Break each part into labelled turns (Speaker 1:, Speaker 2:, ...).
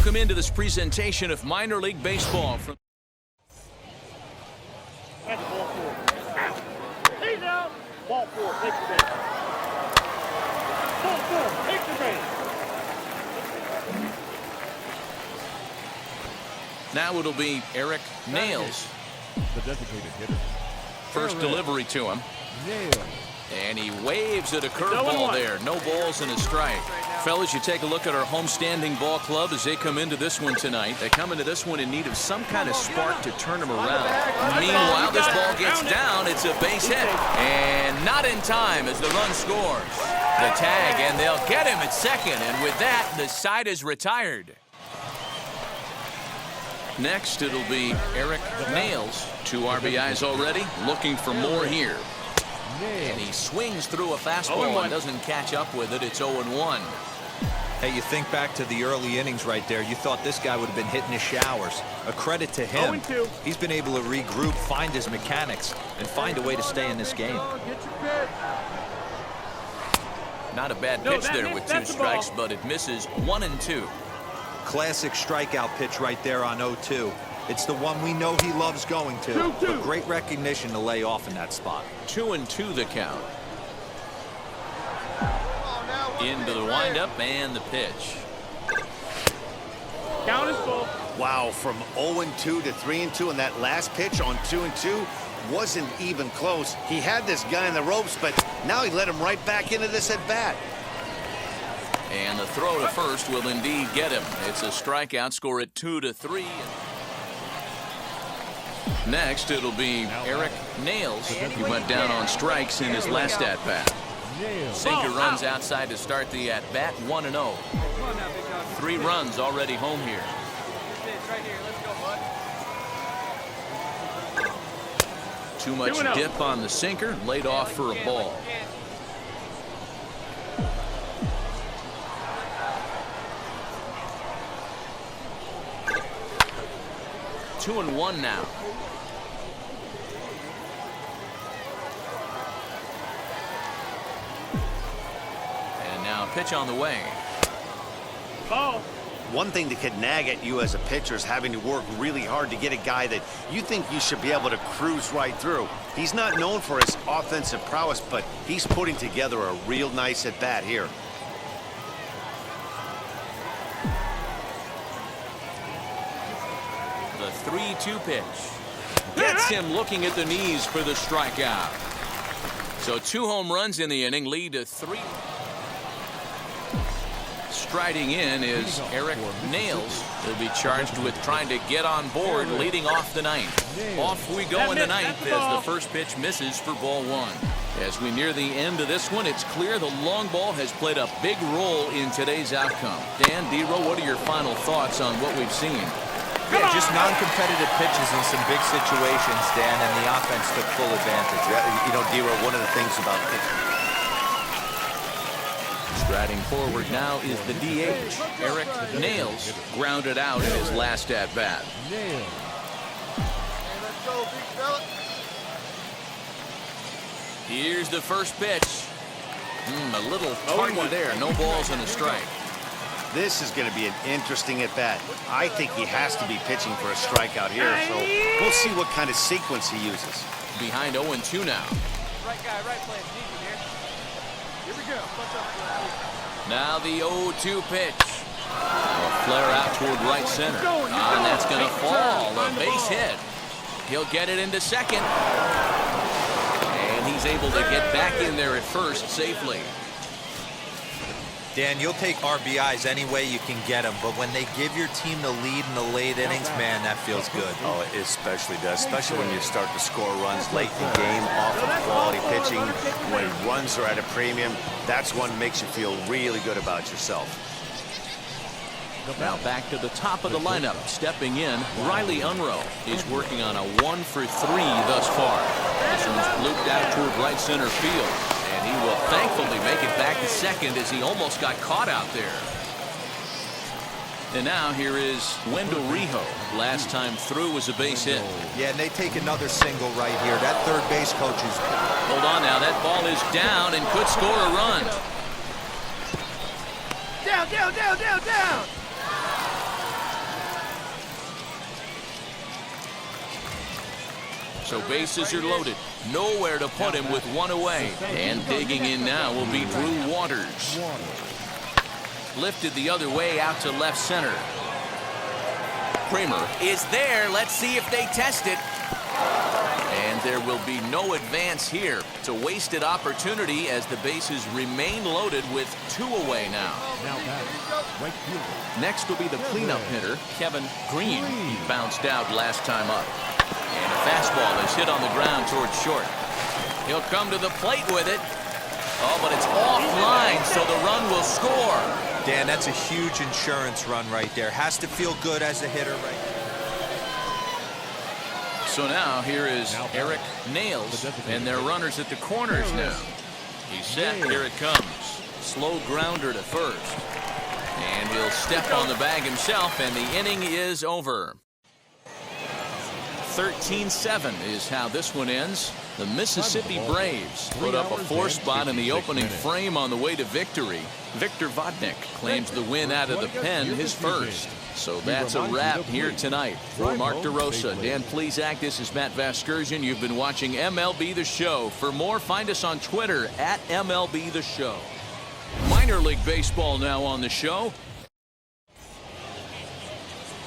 Speaker 1: Welcome into this presentation of minor league baseball from
Speaker 2: That's ball four. He's out. Ball four. Take the base. Ball four. Take the base.
Speaker 1: now it'll be Eric Nails.
Speaker 3: The designated hitter.
Speaker 1: First delivery to him.
Speaker 3: Nails.
Speaker 1: And he waves at a curveball there. No balls and a strike. Fellas, you take a look at our homestanding ball club as they come into this one tonight. They come into this one in need of some kind of spark to turn them around. Meanwhile, this ball gets down. It's a base hit. And not in time as the run scores. The tag, and they'll get him at second. And with that, the side is retired. Next, it'll be Eric Nails. 2 RBIs already. Looking for more here. And he swings through a fastball and doesn't catch up with it. It's 0-1.
Speaker 4: Hey, you think back to the early innings right there. You thought this guy would have been hitting his showers. A credit to him.
Speaker 2: 0-2.
Speaker 4: He's been able to regroup, find his mechanics, and find a way to stay in this game.
Speaker 1: Not a bad pitch there with 2 strikes, but it misses 1-2.
Speaker 4: Classic strikeout pitch right there on 0-2. It's the one we know he loves going to. But great recognition to lay off in that spot.
Speaker 1: 2-2 the count. Into the windup and the pitch.
Speaker 2: Count is full.
Speaker 5: Wow, from 0-2 to 3-2, and that last pitch on 2-2 wasn't even close. He had this guy in the ropes, but now he let him right back into this at bat.
Speaker 1: And the throw to first will indeed get him. It's a strikeout. Score at 2-3. Next, it'll be Eric Nails. He went down on strikes in his last at-bat. Sinker runs outside to start the at-bat, 1-0. 3 runs already home here. Too much dip on the sinker, laid off for a ball. Two and one now. And now pitch on the way.
Speaker 2: Ball.
Speaker 5: One thing that could nag at you as a pitcher is having to work really hard to get a guy that you think you should be able to cruise right through. He's not known for his offensive prowess, but he's putting together a real nice at-bat here.
Speaker 1: The 3-2 pitch. Gets him looking at the knees for the strikeout. So 2 home runs in the inning lead to 3. Striding in is Eric Nails. He'll be charged with trying to get on board leading off the ninth. Off we go in the ninth as the first pitch misses for ball 1. As we near the end of this one, it's clear the long ball has played a big role in today's outcome. Dan, Dero, what are your final thoughts on what we've seen?
Speaker 4: Yeah, just non-competitive pitches in some big situations, Dan, and the offense took full advantage.
Speaker 5: You know, Dero, one of the things about pitching.
Speaker 1: Striding forward now is the DH. Eric Nails grounded out in his last at-bat. Here's the first pitch. A little target there. No balls and a strike.
Speaker 5: This is going to be an interesting at-bat. I think he has to be pitching for a strikeout here, so we'll see what kind of sequence he uses.
Speaker 1: Behind 0-2 now.
Speaker 6: Right guy, right place. Easy here. Here we go.
Speaker 1: Now the 0-2 pitch. A flare out toward right center. And that's going to fall. A base hit. He'll get it into second. And he's able to get back in there at first safely.
Speaker 4: Dan, you'll take RBIs any way you can get them, but when they give your team the lead in the late innings, man, that feels good.
Speaker 5: Oh, it especially does, especially when you start to score runs late in the game off of quality pitching. When runs are at a premium, that's what makes you feel really good about yourself.
Speaker 1: Now back to the top of the lineup. Stepping in, Riley Unruh is working on a 1 for 3 thus far. This one's looped out toward right center field. And he will thankfully make it back to second as he almost got caught out there. And now here is Wendell Rijo. Last time through was a base hit.
Speaker 4: Yeah, and they take another single right here. That third base coach is...
Speaker 1: Hold on now. That ball is down and could score a run.
Speaker 6: Down.
Speaker 1: So bases are loaded. Nowhere to put him with one away. And digging in now will be Drew Waters. Lifted the other way out to left center. Kramer is there. Let's see if they test it. And there will be no advance here. It's a wasted opportunity as the bases remain loaded with 2 away now.
Speaker 3: Now batting, right fielder.
Speaker 1: Next will be the cleanup hitter, Kevin Green. He bounced out last time up. And a fastball is hit on the ground towards short. He'll come to the plate with it. Oh, but it's offline, so the run will score.
Speaker 4: Dan, that's a huge insurance run right there. Has to feel good as a hitter right there.
Speaker 1: So now here is Eric Nails, and their runners at the corners now. He's set. Here it comes. Slow grounder to first. And he'll step on the bag himself, and the inning is over. 13-7 is how this one ends. The Mississippi Braves put up a 4 spot in the opening frame on the way to victory. Victor Vodnik claims the win out of the pen, his first. So that's a wrap here tonight. For Mark DeRosa, Dan Plesac, this is Matt Vasgersian. You've been watching MLB The Show. For more, find us on Twitter at MLB The Show. Minor League Baseball now on the show.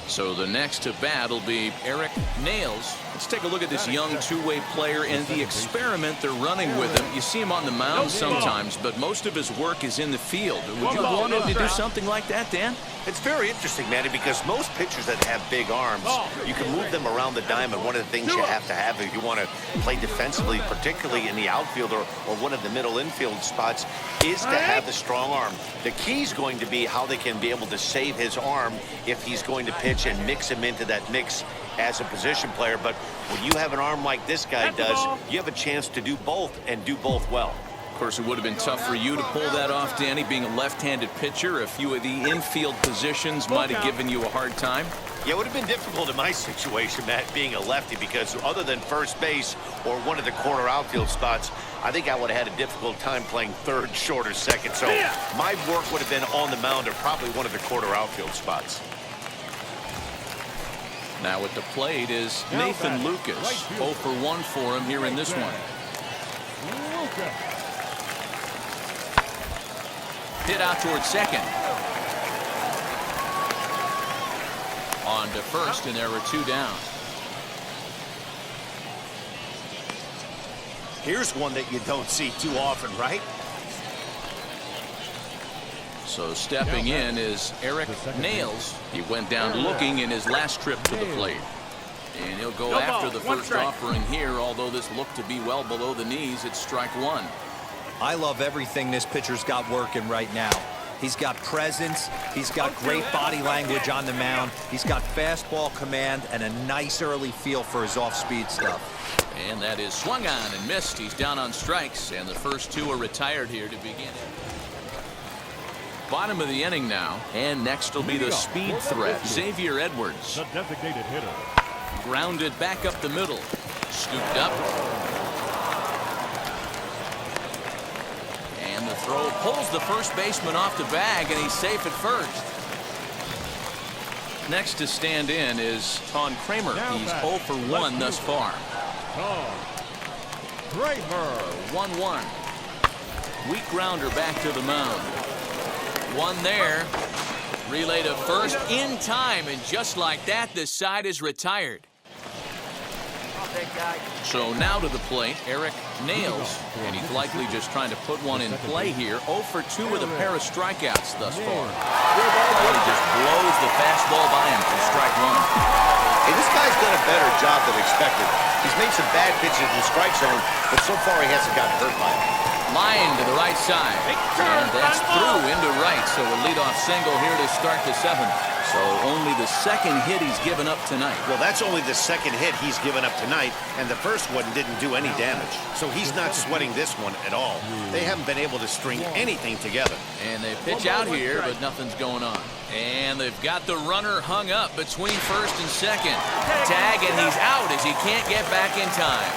Speaker 1: So the next to bat will be Eric Nails. Let's take a look at this young two-way player and the experiment they're running with him. You see him on the mound sometimes, but most of his work is in the field. Would you want him to do something like that, Dan?
Speaker 5: It's very interesting, Manny, because most pitchers that have big arms, you can move them around the diamond. One of the things you have to have if you want to play defensively, particularly in the outfield or one of the middle infield spots, is to have the strong arm. The key is going to be how they can be able to save his arm if he's going to pitch and mix him into that mix as a position player. But when you have an arm like this guy does, you have a chance to do both and do both well.
Speaker 1: Of course, it would have been tough for you to pull that off, Danny, being a left-handed pitcher. A few of the infield positions might have given you a hard time.
Speaker 5: Yeah, it would have been difficult in my situation, Matt, being a lefty, because other than first base or one of the corner outfield spots, I think I would have had a difficult time playing third, short, or second. So my work would have been on the mound or probably one of the corner outfield spots.
Speaker 1: Now at the plate is Nathan Lucas. 0 for 1 for him here in this one. Hit out towards second. On to first, and there were 2 down.
Speaker 5: Here's one that you don't see too often, right?
Speaker 1: So stepping in is Eric Nails. He went down looking in his last trip to the plate. And he'll go after the first offering here, although this looked to be well below the knees. It's strike 1.
Speaker 4: I love everything this pitcher's got working right now. He's got presence. He's got great body language on the mound. He's got fastball command and a nice early feel for his off-speed stuff.
Speaker 1: And that is swung on and missed. He's down on strikes, and the first 2 are retired here to begin it. Bottom of the inning now, and next will be the speed threat, Xavier Edwards.
Speaker 3: The designated hitter.
Speaker 1: Grounded back up the middle. Scooped up. And the throw pulls the first baseman off the bag, and he's safe at first. Next to stand in is Ton Kramer. He's 0 for 1 thus far.
Speaker 3: Kramer.
Speaker 1: 1-1. Weak grounder back to the mound. 1 there. Relay to first in time, and just like that, this side is retired. So now to the plate, Eric Nails, and he's likely just trying to put one in play here. 0 for 2 with a pair of strikeouts thus far. He just blows the fastball by him for strike 1.
Speaker 5: Hey, this guy's done a better job than expected. He's made some bad pitches in the strike zone, but so far he hasn't gotten hurt by it.
Speaker 1: Line to the right side, and that's through into right, so a leadoff single here to start the 7th. So only the second hit he's given up tonight.
Speaker 5: Well, that's only the second hit he's given up tonight, and the first one didn't do any damage. So he's not sweating this one at all. They haven't been able to string anything together.
Speaker 1: And they pitch out here, but nothing's going on. And they've got the runner hung up between first and second. Tag, and he's out as he can't get back in time.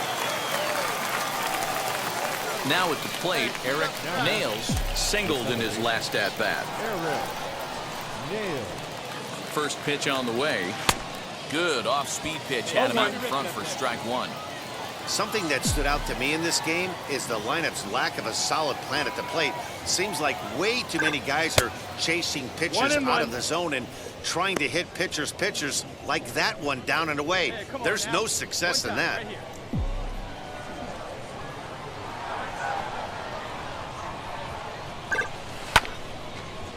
Speaker 1: Now at the plate, Eric Nails singled in his last at-bat. First pitch on the way. Good off-speed pitch had him out in front for strike 1.
Speaker 5: Something that stood out to me in this game is the lineup's lack of a solid plan at the plate. Seems like way too many guys are chasing pitches out of the zone and trying to hit pitchers like that one down and away. There's no success in that.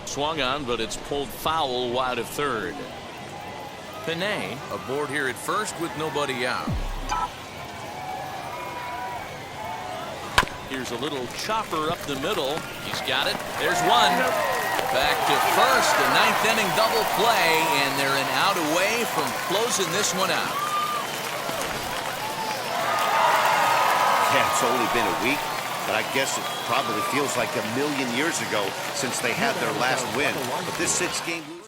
Speaker 1: Swung on, but it's pulled foul wide of third. Pinay aboard here at first with nobody out. Here's a little chopper up the middle. He's got it. There's one. Back to first. The ninth inning double play, and they're an out away from closing this one out.
Speaker 5: Yeah, it's only been a week, but I guess it probably feels like a million years ago since they had their last win. But this 6-game